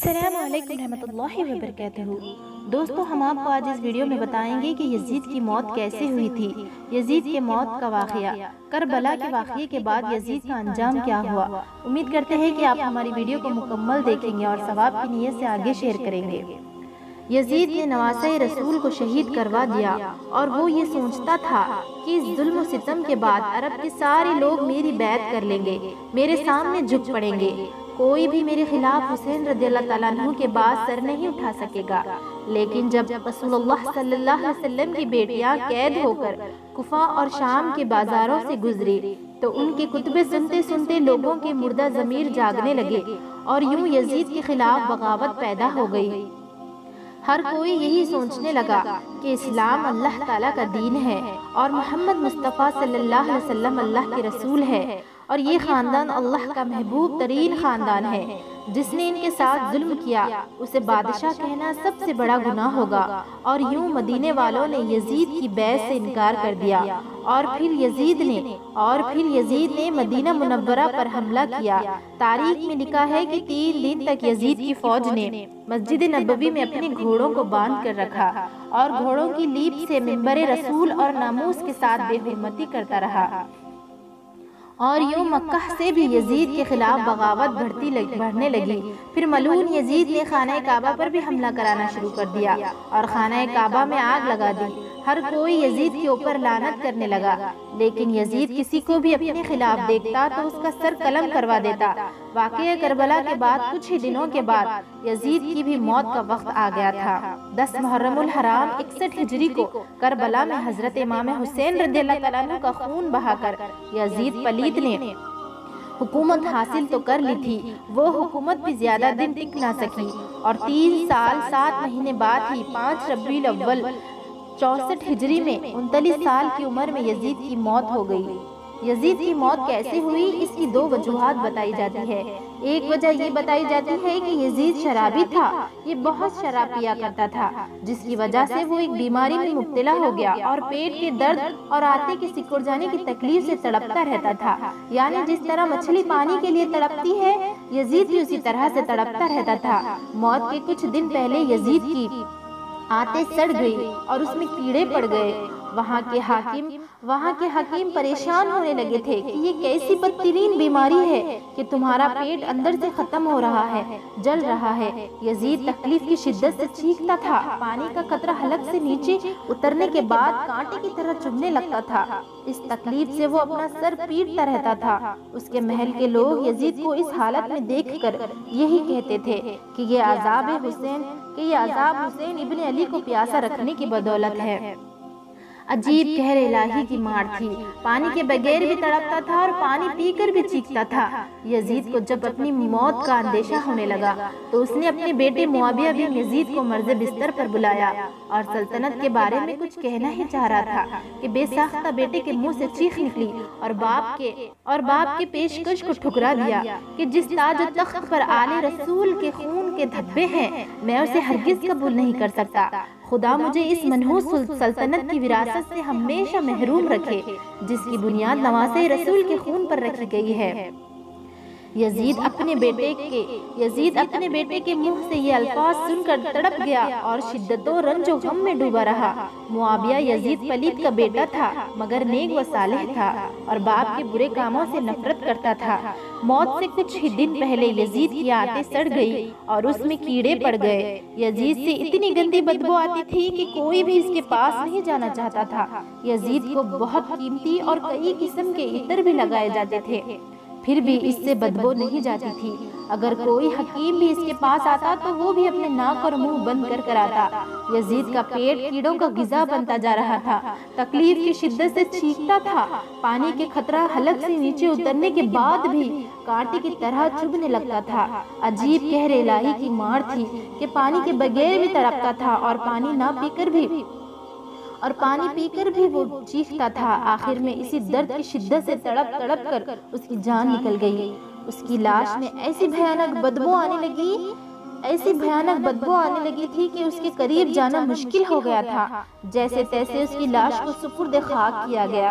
السلام علیکم رحمۃ اللہ وبرکاتہ۔ دوستو، ہم آپ کو آج اس ویڈیو میں بتائیں گے کہ یزید کی موت کیسے ہوئی تھی۔ یزید کے موت کا واقعہ، کربلا کے واقعے کے بعد یزید کا انجام کیا ہوا۔ امید کرتے ہیں کہ آپ ہماری ویڈیو کو مکمل دیکھیں گے اور ثواب کی نیت سے آگے شیئر کریں گے۔ یزید نے نواسۂ رسول کو شہید کروا دیا اور وہ یہ سوچتا تھا کہ اس ظلم و ستم کے بعد عرب کے سارے لوگ میری بیعت کر لیں گے، میرے سامنے جھک پڑیں گے، کوئی بھی میرے خلاف حسین رضی اللہ تعالیٰ عنہ کے بعد سر نہیں اٹھا سکے گا۔ لیکن جب رسول اللہ صلی اللہ علیہ وسلم کی بیٹیاں قید ہو کر کوفہ اور شام کے بازاروں سے گزری تو ان کے خطبے سنتے سنتے لوگوں کے مردہ ضمیر جاگنے لگے اور یوں یزید کے خلاف بغاوت پیدا ہو گئی۔ ہر کوئی یہی سوچنے لگا کہ اسلام اللہ تعالیٰ کا دین ہے اور محمد مصطفیٰ صلی اللہ علیہ وسلم اللہ کے رسول ہے، اور یہ خاندان اللہ کا محبوب ترین خاندان ہے۔ جس نے ان کے ساتھ ظلم کیا اسے بادشاہ کہنا سب سے بڑا گناہ ہوگا۔ اور یوں مدینے والوں نے یزید کی بیعت سے انکار کر دیا اور پھر یزید نے مدینہ منورہ پر حملہ کیا۔ تاریخ میں لکھا ہے کہ 3 دن تک یزید کی فوج نے مسجد نبوی میں اپنے گھوڑوں کو باندھ کر رکھا اور گھوڑوں کی لیپ سے منبر رسول اور ناموس کے ساتھ بے حرمتی کرتا رہا، اور یوں مکہ سے بھی یزید کے خلاف بغاوت بڑھنے لگی۔ پھر ملعون یزید نے خانہ کعبہ پر بھی حملہ کرانا شروع کر دیا اور خانہ کعبہ میں آگ لگا دی۔ ہر کوئی یزید کے اوپر لعنت کرنے لگا، لیکن یزید کسی کو بھی اپنے خلاف دیکھتا تو اس کا سر قلم کروا دیتا۔ واقعہ کربلا کے بعد کچھ ہی دنوں کے بعد یزید کی بھی موت کا وقت آ گیا تھا۔ 10 محرم الحرام 61 ہجری کو کربلا میں حضرت امام حسین رضی اللہ تعالیٰ عنہ کا خون بہا کر یزید پلید نے حکومت حاصل تو کر لی تھی، وہ حکومت بھی زیادہ دن ٹک نہ سکی اور 3 سال 7 مہینے بعد ہی 5 ربیع الاول 64 ہجری میں 39 سال کی عمر میں یزید کی موت ہو گئی۔ یزید کی موت کیسے ہوئی، اس کی 2 وجوہات بتائی جاتی ہے۔ ایک وجہ یہ بتائی جاتی ہے کہ یزید شرابی تھا، یہ بہت شراب پیا کرتا تھا، جس کی وجہ سے وہ ایک بیماری میں مبتلا ہو گیا اور پیٹ کے درد اور آتے کے سکڑ جانے کی تکلیف سے تڑپتا رہتا تھا۔ یعنی جس طرح مچھلی پانی کے لیے تڑپتی ہے، یزید بھی اسی طرح سے تڑپتا رہتا تھا۔ موت کے کچھ دن پہلے یزید کی آتے سڑ گئی اور اس میں کیڑے پڑ گئے۔ وہاں کے حکیم پریشان ہونے لگے تھے کہ یہ کیسی بدترین بیماری ہے کہ تمہارا پیٹ اندر سے ختم ہو رہا ہے، جل رہا ہے۔ یزید تکلیف کی شدت سے چیختا تھا، پانی کا قطرہ حلق سے نیچے اترنے کے بعد کانٹے کی طرح چبھنے لگتا تھا۔ اس تکلیف سے وہ اپنا سر پیٹتا رہتا تھا۔ اس کے محل کے لوگ یزید کو اس حالت میں دیکھ کر یہی کہتے تھے کہ یہ عذاب حسین ابن علی کو پیاسا رکھنے کی بدولت ہے۔ عجیب قہر الہی کی مار تھی، پانی کے بغیر بھی تڑپتا تھا اور پانی پی کر بھی چیختا تھا۔ یزید کو جب اپنی موت کا اندیشہ ہونے لگا تو اس نے اپنے بیٹے معاویہ بن یزید کو مرض بستر پر بلایا اور سلطنت کے بارے میں کچھ کہنا ہی چاہ رہا تھا کہ بے ساختہ بیٹے کے منہ سے چیخ نکلی اور باپ کے پیشکش کو ٹھکرا دیا کہ جس تاج و تخت پر آل رسول کے خون کے دھبے ہیں، میں اسے ہرگز قبول نہیں کر سکتا۔ خدا مجھے اس منحوس سلطنت کی وراثت سے ہمیشہ محروم رکھے جس کی بنیاد نواسۂ رسول کے خون پر رکھی گئی ہے۔ یزید اپنے بیٹے کے منہ سے یہ الفاظ سن کر تڑپ گیا اور شدت و رنج و غم میں ڈوبا رہا۔ معاویہ یزید پلید کا بیٹا تھا مگر نیک و صالح تھا اور باپ کے برے کاموں سے نفرت کرتا تھا۔ موت سے کچھ ہی دن پہلے یزید کی آنتیں سڑ گئی اور اس میں کیڑے پڑ گئے۔ یزید سے اتنی گندی بدبو آتی تھی کہ کوئی بھی اس کے پاس نہیں جانا چاہتا تھا۔ یزید کو بہت قیمتی اور کئی قسم کے عطر بھی لگائے جاتے تھے، پھر بھی اس سے بدبو نہیں جاتی تھی۔ اگر کوئی حکیم بھی اس کے پاس آتا تو وہ بھی اپنے ناک اور منہ بند کر آتا۔ یزید کا پیٹ کیڑوں کا غذا بنتا جا رہا تھا، تکلیف کی شدت سے چیختا تھا، پانی کے قطرہ حلق سے نیچے اترنے کے بعد بھی کانٹے کی طرح چبھنے لگتا تھا۔ عجیب قہر الہی کی مار تھی کہ پانی کے بغیر بھی تڑپتا تھا اور پانی پی کر بھی وہ چیختا تھا۔ آخر میں اسی درد کی شدت سے تڑپ کر اس کی جان نکل گئی۔ اس کی لاش میں ایسی بھیانک بدبو آنے لگی تھی کہ اس کے قریب جانا مشکل ہو گیا تھا۔ جیسے تیسے اس کی لاش کو سپرد خاک کیا گیا۔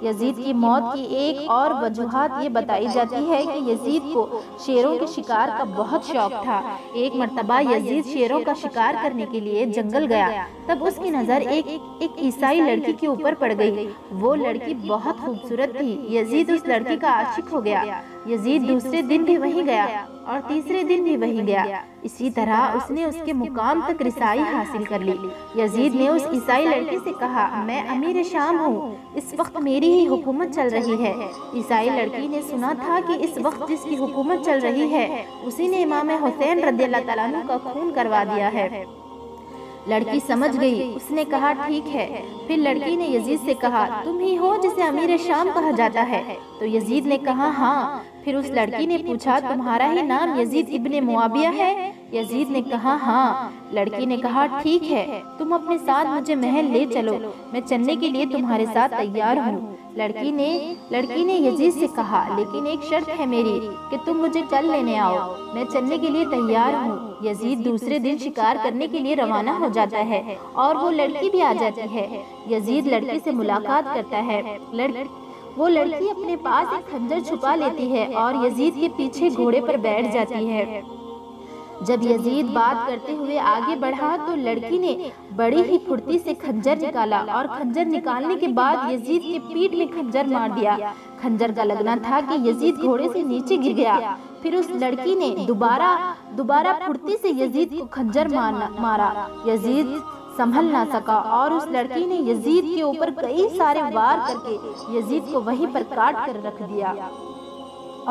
یزید کی موت کی ایک اور وجوہات یہ بتائی جاتی ہے کہ یزید کو شیروں کے شکار کا بہت شوق تھا۔ ایک مرتبہ یزید شیروں کا شکار کرنے کے لیے جنگل گیا، تب اس کی نظر ایک عیسائی لڑکی کے اوپر پڑ گئی۔ وہ لڑکی بہت خوبصورت تھی۔ یزید اس لڑکی کا عاشق ہو گیا۔ یزید دوسرے دن بھی وہیں گیا اور تیسرے دن بھی وہیں گیا۔ اسی طرح اس نے اس کے مقام تک رسائی حاصل کر لی۔ یزید نے اس عیسائی لڑکی سے کہا، میں امیر شام ہوں، اس وقت میری ہی حکومت چل رہی ہے۔ عیسائی لڑکی نے سنا تھا کہ اس وقت جس کی حکومت چل رہی ہے اسی نے امام حسین رضی اللہ تعالیٰ عنہ کا خون کروا دیا ہے۔ لڑکی سمجھ گئی، اس نے کہا ٹھیک ہے۔ پھر لڑکی نے یزید سے کہا، تم ہی ہو جسے امیر شام کہا جاتا ہے؟ تو یزید نے کہا ہاں۔ پھر اس لڑکی نے پوچھا، تمہارا ہی نام یزید ابن معاویہ ہے؟ یزید نے کہا ہاں۔ لڑکی نے کہا ٹھیک ہے، تم اپنے ساتھ مجھے محل لے چلو، میں چلنے کے لیے تمہارے ساتھ تیار ہوں۔ لڑکی نے یزید سے کہا، لیکن ایک شرط ہے میری کہ تم مجھے کل لینے آؤ، میں چلنے کے لیے تیار ہوں۔ یزید دوسرے دن شکار کرنے کے لیے روانہ ہو جاتا ہے اور وہ لڑکی بھی آ جاتی ہے۔ یزید لڑکی سے ملاقات کرتا ہے۔ وہ لڑکی اپنے پاس ایک خنجر چھپا لیتی ہے اور یزید کے پیچھے گھوڑے پر بیٹھ جاتی ہے۔ جب یزید بات کرتے ہوئے آگے بڑھا تو لڑکی نے بڑی ہی پھرتی سے خنجر نکالا اور خنجر نکالنے کے بعد یزید کے پیٹھ میں خنجر مار دیا۔ خنجر کا لگنا تھا کہ یزید گھوڑے سے نیچے گر گیا۔ پھر اس لڑکی نے دوبارہ پھرتی سے یزید کو خنجر مارا۔ یزید سنبھل نہ سکا اور اس لڑکی نے یزید کے اوپر کئی سارے وار کر کے یزید کو وہیں پر کاٹ کر رکھ دیا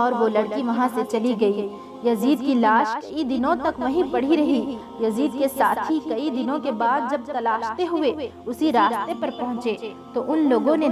اور وہ لڑکی وہاں سے چلی گئی۔ یزید کی لاش کئی دنوں تک وہیں پڑی رہی۔ یزید کے ساتھی کئی دنوں کے بعد جب تلاشتے ہوئے اسی راستے پر پہنچے تو ان لوگوں نے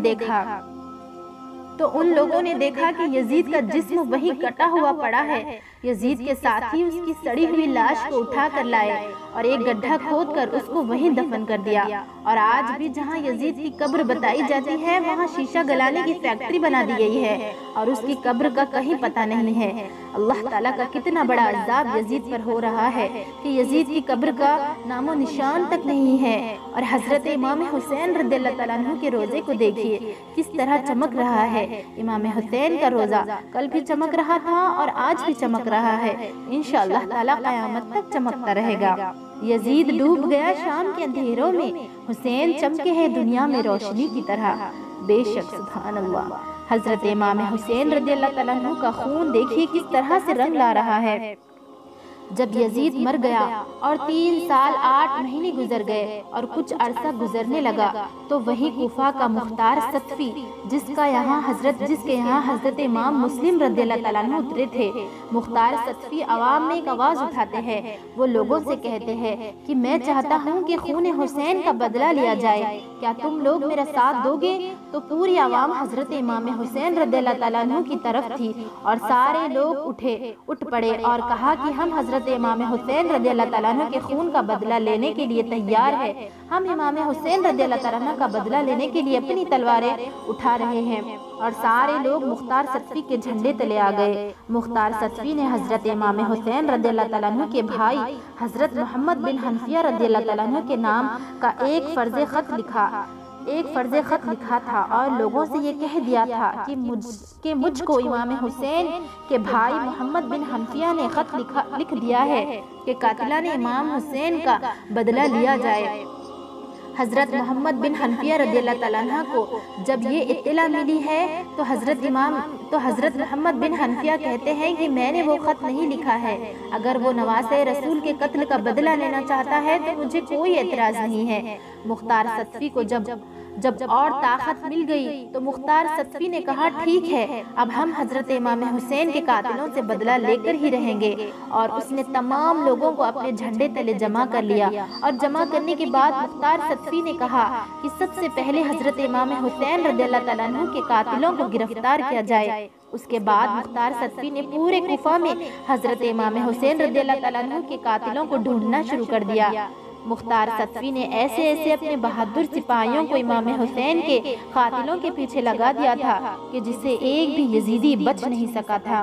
دیکھا کہ یزید کا جسم وہیں کٹا ہوا پڑا ہے۔ یزید کے ساتھی اس کی سڑی ہوئی لاش کو اٹھا کر لائے اور ایک گڈھا کھود کر اس کو وہیں دفن کر دیا۔ اور آج بھی جہاں یزید کی قبر بتائی جاتی ہے وہاں شیشہ گلانے کی فیکٹری بنا دی گئی ہے اور اس کی قبر کا کہیں پتہ نہیں ہے۔ اللہ تعالیٰ کا کتنا بڑا عذاب یزید پر ہو رہا ہے کہ یزید کی قبر کا نام و نشان تک نہیں ہے۔ اور حضرت امام حسین رضی اللہ تعالیٰ عنہ کے روزے کو دیکھیے کس طرح چمک رہا ہے۔ امام حسین کا روزہ کل بھی چمک رہا تھا اور آج بھی چمک رہا ہے، انشاءاللہ تعالیٰ قیامت تک چمکتا رہے گا۔ یزید ڈوب گیا شام کے اندھیروں میں، حسین چمکے ہیں دنیا میں روشنی کی طرح۔ بے شک سبحان اللہ۔ حضرت امام حسین رضی اللہ تعالیٰ عنہ کا خون دیکھیے کس طرح سے رنگ لا رہا ہے۔ جب یزید مر گیا اور 3 سال 8 مہینے گزر گئے اور کچھ عرصہ گزرنے لگا تو وہی کوفہ کا مختار ستفی جس کے یہاں حضرت امام مسلم رضی اللہ تعالیٰ عنہ اترے تھے، مختار ستفی عوام میں ایک آواز اٹھاتے ہیں۔ وہ لوگوں سے کہتے ہیں کہ میں چاہتا ہوں کہ خون حسین کا بدلہ لیا جائے، کیا تم لوگ میرا ساتھ دو گے؟ تو پوری عوام حضرت امام حسین رضی اللہ تعالیٰ عنہ کی طرف تھی اور سارے لوگ اٹھ پڑے اور کہا کہ ہم حضرت امام حسین رضی اللہ تعالیٰ عنہ کے خون کا بدلہ لینے کے لیے تیار ہے، ہم امام حسین رضی اللہ تعالیٰ عنہ کا بدلہ لینے کے لیے اپنی تلواریں اٹھا رہے ہیں۔ اور سارے لوگ مختار ستفی کے جھنڈے تلے آ گئے۔ مختار ستفی نے حضرت امام حسین رضی اللہ تعالیٰ عنہ کے بھائی حضرت محمد بن حنفیہ رضی اللہ تعالیٰ عنہ کے نام کا ایک فرض خط لکھا تھا اور لوگوں سے یہ کہہ دیا تھا کہ مجھ کو امام حسین کے بھائی محمد بن حنفیہ نے خط لکھ دیا ہے کہ قاتلان امام حسین کا بدلہ لیا جائے۔ حضرت محمد بن حنفیہ رضی اللہ تعالیٰ عنہ کو جب یہ اطلاع ملی ہے تو حضرت محمد بن حنفیہ کہتے ہیں کہ میں نے وہ خط نہیں لکھا ہے، اگر وہ نواسۂ رسول کے قتل کا بدلہ لینا چاہتا ہے تو مجھے کوئی اعتراض نہیں ہے۔ مختار ستفی کو جب اور طاقت مل گئی تو مختار ستفی نے کہا ٹھیک ہے، اب ہم حضرت امام حسین کے قاتلوں سے بدلہ لے کر ہی رہیں گے۔ اور اس نے تمام لوگوں کو اپنے جھنڈے تلے جمع کر لیا اور جمع کرنے کے بعد مختار ستفی نے کہا کہ سب سے پہلے حضرت امام حسین رضی اللہ تعالیٰ عنہ کے قاتلوں کو گرفتار کیا جائے۔ اس کے بعد مختار ستفی نے پورے کوفہ میں حضرت امام حسین رضی اللہ تعالیٰ عنہ کے قاتلوں کو ڈھونڈنا شروع کر دیا۔ مختار ستفی نے ایسے اپنے بہادر سپاہیوں کو امام حسین کے قاتلوں کے پیچھے لگا دیا تھا کہ جسے ایک بھی یزیدی بچ نہیں سکا تھا۔